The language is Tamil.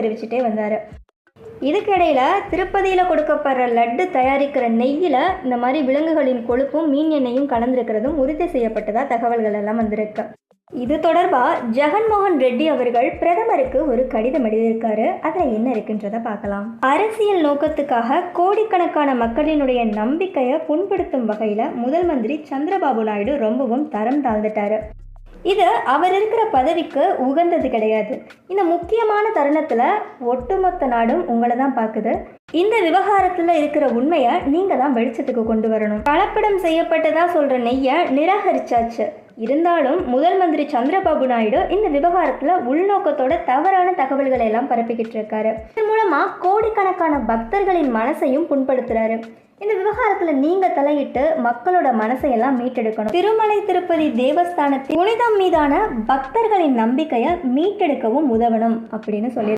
தெரிவிச்சுட்டே வந்தார். இதுக்கிடையில் திருப்பதியில் கொடுக்கப்படுற லட்டு தயாரிக்கிற நெய்யில் இந்த மாதிரி விலங்குகளின் கொழுப்பும் மீன் எண்ணெயும் கலந்துருக்கிறதும் உறுதி செய்யப்பட்டதா தகவல்கள் எல்லாம் வந்திருக்கு. இது தொடர்பாக ஜெகன்மோகன் ரெட்டி அவர்கள் பிரதமருக்கு ஒரு கடிதம் எழுதியிருக்காரு. அதில் என்ன இருக்குன்றதை பார்க்கலாம். அரசியல் நோக்கத்துக்காக கோடிக்கணக்கான மக்களினுடைய நம்பிக்கையை புண்படுத்தும் வகையில் முதல் மந்திரி சந்திரபாபு நாயுடு ரொம்பவும் தரம் தாழ்ந்துட்டாரு. இது அவர் இருக்கிற பதவிக்கு உகந்தது கிடையாது. இந்த முக்கியமான தருணத்தில் ஒட்டுமொத்த நாடும் உங்களை தான் பார்க்குது. இந்த விவகாரத்தில் இருக்கிற உண்மையை நீங்கள் தான் வெளிச்சத்துக்கு கொண்டு வரணும். கலப்படம் செய்யப்பட்டதா சொல்கிற நெய்யை நிராகரிச்சாச்சு. இருந்தாலும் முதல் மந்திரி சந்திரபாபு நாயுடு இந்த விவகாரத்தில் உள்நோக்கத்தோட தவறான தகவல்களை எல்லாம் பரப்பிக்கிட்டு இருக்காரு. இதன் மூலமாக கோடிக்கணக்கான பக்தர்களின் மனசையும் புண்படுத்துறாரு. இந்த விவகாரத்தில் நீங்கள் தலையிட்டு மக்களோட மனசையெல்லாம் மீட்டெடுக்கணும். திருமலை திருப்பதி தேவஸ்தானத்தின் புனிதம் மீதான பக்தர்களின் நம்பிக்கையை மீட்டெடுக்கவும் உதவணும் அப்படின்னு சொல்லி